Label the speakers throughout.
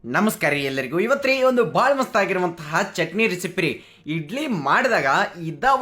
Speaker 1: ನಮಸ್ಕಾರ ರೀ ಎಲ್ಲರಿಗೂ. ಇವತ್ತು ಒಂದು ಭಾಳ ಮಸ್ತ್ ಆಗಿರುವಂತಹ ಚಟ್ನಿ ರೆಸಿಪಿ ರೀ. ಇಡ್ಲಿ ಮಾಡಿದಾಗ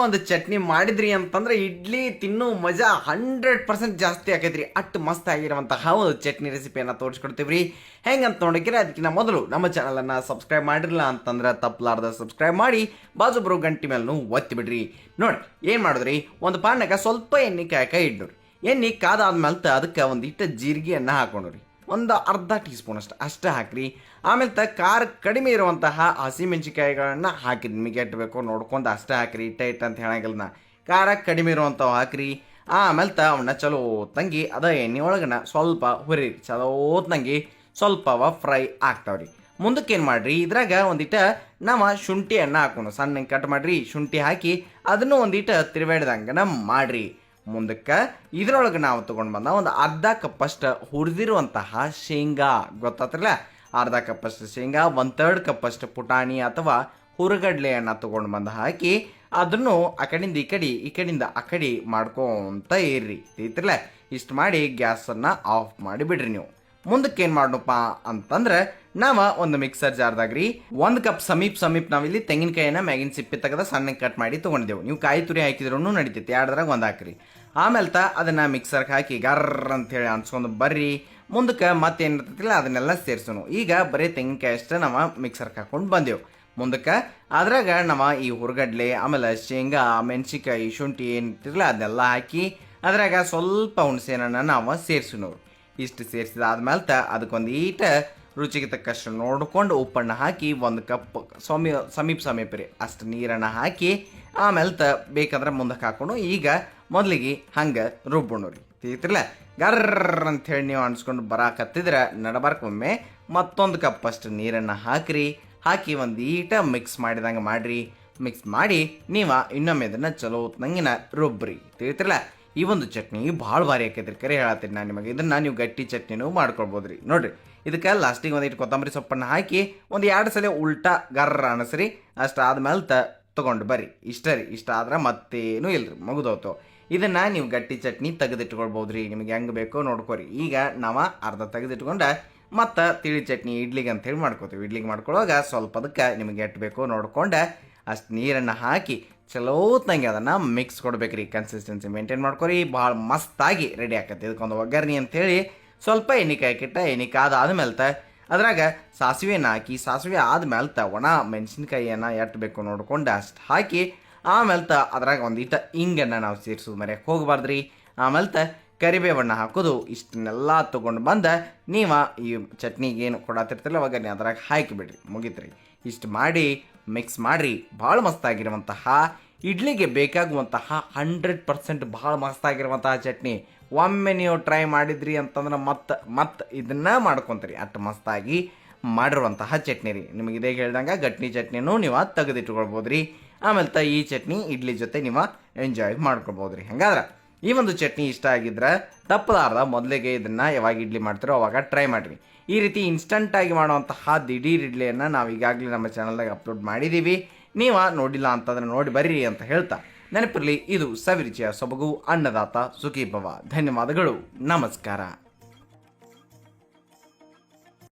Speaker 1: ಒಂದು ಚಟ್ನಿ ಮಾಡಿದ್ರಿ ಅಂತಂದ್ರೆ ಇಡ್ಲಿ ತಿನ್ನೋ ಮಜಾ 100% ಜಾಸ್ತಿ ಆಕೈತ್ರಿ. ಅಷ್ಟು ಮಸ್ತ್ ಆಗಿರುವಂತಹ ಒಂದು ಚಟ್ನಿ ರೆಸಿಪಿಯನ್ನು ತೋರಿಸ್ಕೊಡ್ತೀವಿ ರೀ. ಹೆಂಗಂತ ನೋಡಿದ್ರೆ ಅದಕ್ಕಿಂತ ಮೊದಲು ನಮ್ಮ ಚಾನಲನ್ನು ಸಬ್ಸ್ಕ್ರೈಬ್ ಮಾಡಿರಲಿಲ್ಲ ಅಂತಂದ್ರೆ ತಪ್ಪಲಾರ್ದ ಸಬ್ಸ್ಕ್ರೈಬ್ ಮಾಡಿ ಬಾಜು ಬರೋ ಗಂಟೆ ಮೇಲೂ ಒತ್ತಿ ಬಿಡ್ರಿ. ನೋಡಿ ಏನು ಮಾಡಿದ್ರಿ, ಒಂದು ಪಾನ್ಯಾಗ ಸ್ವಲ್ಪ ಎಣ್ಣೆ ಕಾಯಕ ಇಡ್ರಿ. ಎಣ್ಣೆ ಕಾದಾದ್ಮೇಲೆ ಅದಕ್ಕೆ ಒಂದಿಟ್ಟು ಜೀರಿಗೆಯನ್ನು ಹಾಕೊಂಡ್ರಿ. ಒಂದು ಅರ್ಧ ಟೀ ಸ್ಪೂನ್ ಅಷ್ಟೇ ಹಾಕ್ರಿ. ಆಮೇಲೆ ಖಾರ ಕಡಿಮೆ ಇರುವಂತಹ ಹಸಿಮೆಣಸಿಕಾಯಿಗಳನ್ನ ಹಾಕಿರಿ. ನಿಮಗೆ ಎಷ್ಟು ಬೇಕೋ ನೋಡ್ಕೊಂಡು ಅಷ್ಟೇ ಹಾಕಿರಿ. ಇಟ್ಟ ಅಂತ ಹೇಳಂಗಿಲ್ಲ, ಖಾರ ಕಡಿಮೆ ಇರುವಂಥವು ಹಾಕಿರಿ. ಆಮೇಲೆ ಅವನ್ನ ಚಲೋ ತಂಗಿ ಎಣ್ಣೆ ಒಳಗನ ಸ್ವಲ್ಪ ಹುರಿರಿ. ಚಲೋ ತಂಗಿ ಸ್ವಲ್ಪ ಫ್ರೈ ಆಗ್ತಾವ್ರಿ. ಮುಂದಕ್ಕೆ ಏನು ಮಾಡಿರಿ, ಇದ್ರಾಗ ಒಂದಿಟ್ಟು ನಾವು ಶುಂಠಿಯನ್ನು ಹಾಕೋಣ. ಸಣ್ಣ ಕಟ್ ಮಾಡಿರಿ, ಶುಂಠಿ ಹಾಕಿ ಅದನ್ನು ಒಂದಿಟ್ಟು ತಿರುವಾಡ್ದಂಗೆ ಮಾಡಿರಿ. ಮುಂದಕ್ಕೆ ಇದ್ರೊಳಗೆ ನಾವು ತೊಗೊಂಡು ಬಂದ ಒಂದು ಅರ್ಧ ಕಪ್ಪಷ್ಟು ಹುರಿದಿರುವಂತಹ ಶೇಂಗಾ ಗೊತ್ತಾತ್ರಲ್ಲ, ಅರ್ಧ ಕಪ್ಪಷ್ಟು ಶೇಂಗಾ, 1/3 ಕಪ್ಪಷ್ಟು ಪುಟಾಣಿ ಅಥವಾ ಹುರುಗಡ್ಲೆಯನ್ನು ತೊಗೊಂಡು ಬಂದು ಹಾಕಿ ಅದನ್ನು ಆ ಕಡೆಯಿಂದ ಈ ಕಡೆಯಿಂದ ಆ ಕಡೆ ಮಾಡ್ಕೊಂತ ಇರ್ರಿ. ತಿಳಿತಿರಲ್ಲ, ಇಷ್ಟು ಮಾಡಿ ಗ್ಯಾಸನ್ನು ಆಫ್ ಮಾಡಿ ಬಿಡ್ರಿ. ನೀವು ಮುಂದಕ್ಕೆ ಏನು ಮಾಡೋಣಪ್ಪ ಅಂತಂದ್ರೆ ನಾವು ಒಂದು ಮಿಕ್ಸರ್ ಜಾರ್ದಾಗ್ರಿ 1 ಕಪ್ ಸಮೀಪ್ ನಾವಿಲ್ಲಿ ತೆಂಗಿನಕಾಯಿನ ಮ್ಯಾಗಿನ ಸಿಪ್ಪೆ ತೆಗೆದ ಸಣ್ಣ ಕಟ್ ಮಾಡಿ ತೊಗೊಂಡಿದ್ದೆವು. ನೀವು ಕಾಯಿ ತುರಿ ಹಾಕಿದ್ರೂ ನಡೀತೈತಿ, ಎರಡರಾಗ ಒಂದು ಹಾಕ್ರಿ. ಆಮೇಲೆ ಅದನ್ನು ಮಿಕ್ಸರ್ಗೆ ಹಾಕಿ ಗರ್ರ ಅಂತೇಳಿ ಅನ್ಸ್ಕೊಂಡು ಬರ್ರಿ. ಮುಂದಕ್ಕೆ ಮತ್ತೇನಿರ್ತೈತಿಲ್ಲ ಅದನ್ನೆಲ್ಲ ಸೇರಿಸೋನು. ಈಗ ಬರೀ ತೆಂಗಿನಕಾಯಿ ಅಷ್ಟೇ ನಾವು ಮಿಕ್ಸರ್ಗೆ ಹಾಕೊಂಡು ಬಂದೆವು. ಮುಂದಕ್ಕೆ ಅದ್ರಾಗ ನಾವು ಈ ಹುರುಗಡ್ಲೆ, ಆಮೇಲೆ ಶೇಂಗಾ, ಮೆಣಸಿಕಾಯಿ, ಶುಂಠಿ ಏನಿರ್ತಿರಲ್ಲ ಅದನ್ನೆಲ್ಲ ಹಾಕಿ ಅದ್ರಾಗ ಸ್ವಲ್ಪ ಹುಣಸೆಹಣ್ಣನ್ನು ನಾವು ಸೇರಿಸೋನು. ಇಷ್ಟು ಸೇರಿಸಿದಾದ್ಮೇಲೆ ಅದಕ್ಕೊಂದು ರುಚಿಗೆ ತಕ್ಕಷ್ಟು ನೋಡಿಕೊಂಡು ಉಪ್ಪನ್ನು ಹಾಕಿ 1 ಕಪ್ ಸಮೀಪ ರೀ ಅಷ್ಟು ನೀರನ್ನು ಹಾಕಿ ಆಮೇಲೆ ಬೇಕಾದ್ರೆ ಮುಂದಕ್ಕೆ ಹಾಕೊಂಡು ಈಗ ಮೊದಲಿಗೆ ಹಂಗೆ ರುಬ್ಬೋಣ ರೀ. ತಿಳಿತಿರಲ್ಲ, ಗರ್ರ ಅಂಥೇಳಿ ನೀವು ಅನ್ಸ್ಕೊಂಡು ಬರಾಕತ್ತಿದ್ರೆ ನಡಬಾರ್ಕೊಮ್ಮೆ ಮತ್ತೊಂದು ಕಪ್ ಅಷ್ಟು ನೀರನ್ನು ಹಾಕಿ ಒಂದು ಮಿಕ್ಸ್ ಮಾಡಿದಂಗೆ ಮಾಡಿರಿ. ಮಿಕ್ಸ್ ಮಾಡಿ ನೀವು ಇನ್ನೊಮ್ಮೆ ಇದನ್ನು ಚಲೋ ನಂಗಿನ ರುಬ್ಬ್ರಿ. ತಿಳಿತಿರಲ್ಲ, ಈ ಒಂದು ಚಟ್ನಿ ಭಾಳ ಭಾರಿ ಆಕೈತ್ರಿ. ಕರೆ ಹೇಳತ್ತೀನಿ ನಾನು ನಿಮಗೆ. ಇದನ್ನು ನೀವು ಗಟ್ಟಿ ಚಟ್ನಿನೂ ಮಾಡ್ಕೊಳ್ಬೋದು ರೀ. ನೋಡಿರಿ, ಇದಕ್ಕೆ ಲಾಸ್ಟಿಗೆ ಒಂದಿಟ್ಟು ಕೊತ್ತಂಬರಿ ಸೊಪ್ಪನ್ನು ಹಾಕಿ ಒಂದು 2 ಸಲ ಉಲ್ಟಾ ಗರ್ರ ಅನಿಸ್ರಿ. ಅಷ್ಟು ಆದ್ಮೇಲೆ ತೊಗೊಂಡು ಬರ್ರಿ. ಇಷ್ಟ ಆದ್ರೆ ಮತ್ತೇನು ಇಲ್ರಿ, ಮುಗಿದೋತು. ಇದನ್ನು ನೀವು ಗಟ್ಟಿ ಚಟ್ನಿ ತೆಗೆದಿಟ್ಕೊಳ್ಬೋದು ರೀ. ನಿಮಗೆ ಹೆಂಗೆ ಬೇಕೋ ನೋಡ್ಕೊರಿ. ಈಗ ನಾವು ಅರ್ಧ ತೆಗೆದಿಟ್ಕೊಂಡೆ ಮತ್ತು ತಿಳಿ ಚಟ್ನಿ ಇಡ್ಲಿಗೆ ಅಂತೇಳಿ ಮಾಡ್ಕೋತೀವಿ. ಇಡ್ಲಿಗೆ ಮಾಡ್ಕೊಳ್ಳೋವಾಗ ಸ್ವಲ್ಪ ಅದಕ್ಕೆ ನಿಮಗೆ ಎಷ್ಟು ಬೇಕೋ ನೋಡ್ಕೊಂಡೆ ಅಷ್ಟು ನೀರನ್ನು ಹಾಕಿ ಚಲೋ ತಂಗಿ ಅದನ್ನು ಮಿಕ್ಸ್ ಕೊಡ್ಬೇಕ್ರಿ. ಕನ್ಸಿಸ್ಟೆನ್ಸಿ ಮೇಂಟೈನ್ ಮಾಡ್ಕೊರಿ. ಭಾಳ ಮಸ್ತಾಗಿ ರೆಡಿ ಆಕತ್ತೆ. ಇದಕ್ಕೊಂದು ಒಗ್ಗರಣೆ ಅಂಥೇಳಿ ಸ್ವಲ್ಪ ಎಣ್ಣೆ ಕಾದಾದ್ಮೇಲೆ ಅದ್ರಾಗ ಸಾಸಿವೆನ ಹಾಕಿ, ಸಾಸಿವೆ ಆದ್ಮೇಲೆ ಒಣ ಮೆಣಸಿನ್ಕಾಯಿಯನ್ನು ಎಷ್ಟು ಬೇಕು ನೋಡ್ಕೊಂಡು ಅಷ್ಟು ಹಾಕಿ ಆಮೇಲೆ ಅದ್ರಾಗ ಒಂದಿಟ್ಟು ಹಿಂಗನ್ನು ನಾವು ಸೇರಿಸೋದು ಮರ್ಯಾಕೆ ಹೋಗಬಾರ್ದ್ರಿ. ಆಮೇಲೆ ಕರಿಬೇವಣ್ಣ ಹಾಕೋದು. ಇಷ್ಟನ್ನೆಲ್ಲ ತೊಗೊಂಡು ಬಂದು ನೀವು ಈ ಚಟ್ನಿಗೆ ಏನು ಕೊಡತ್ತಿರ್ತಿಲ್ಲ ಒಗ್ಗರಣೆ ಅದ್ರಾಗ ಹಾಕಿಬಿಡ್ರಿ, ಮುಗಿತ್ರಿ. ಇಷ್ಟು ಮಾಡಿ ಮಿಕ್ಸ್ ಮಾಡಿರಿ. ಭಾಳ ಮಸ್ತಾಗಿರುವಂತಹ ಇಡ್ಲಿಗೆ ಬೇಕಾಗುವಂತಹ 100% ಭಾಳ ಮಸ್ತಾಗಿರುವಂತಹ ಚಟ್ನಿ. ಒಮ್ಮೆ ನೀವು ಟ್ರೈ ಮಾಡಿದ್ರಿ ಅಂತಂದ್ರೆ ಮತ್ತೆ ಇದನ್ನ ಮಾಡ್ಕೊತೀರಿ. ಅಷ್ಟು ಮಸ್ತಾಗಿ ಮಾಡಿರುವಂತಹ ಚಟ್ನಿ ರೀ. ನಿಮಗೆ ಇದೇ ಹೇಳ್ದಂಗೆ ಗಟ್ಟಿ ಚಟ್ನಿನೂ ನೀವು ತೆಗೆದಿಟ್ಕೊಳ್ಬೋದು ರೀ. ಆಮೇಲೆ ಈ ಚಟ್ನಿ ಇಡ್ಲಿ ಜೊತೆ ನೀವು ಎಂಜಾಯ್ ಮಾಡ್ಕೊಳ್ಬೋದು ರೀ. ಹಂಗಾದ್ರೆ ಈ ಒಂದು ಚಟ್ನಿ ಇಷ್ಟ ಆಗಿದ್ರೆ ತಪ್ಪಲಾರ್ದ ಮೊದಲಿಗೆ ಇದನ್ನು ಯಾವಾಗ ಇಡ್ಲಿ ಮಾಡ್ತಿರೋ ಅವಾಗ ಟ್ರೈ ಮಾಡಿರಿ. ಈ ರೀತಿ ಇನ್ಸ್ಟಂಟಾಗಿ ಮಾಡುವಂತಹ ದಿಢೀರ್ ಇಡ್ಲಿಯನ್ನು ನಾವು ಈಗಾಗಲೇ ನಮ್ಮ ಚಾನಲ್ದಾಗ ಅಪ್ಲೋಡ್ ಮಾಡಿದ್ದೀವಿ. ನೀವು ನೋಡಿಲ್ಲ ಅಂತಂದ್ರೆ ನೋಡಿ ಬರ್ರಿ ಅಂತ ಹೇಳ್ತಾ ನೆನಪಿರಲಿ, ಇದು ಸವಿರುಚಿಯ ಸೊಬಗು ಅನ್ನದಾತ ಸುಖೀಭವ. ಧನ್ಯವಾದಗಳು, ನಮಸ್ಕಾರ.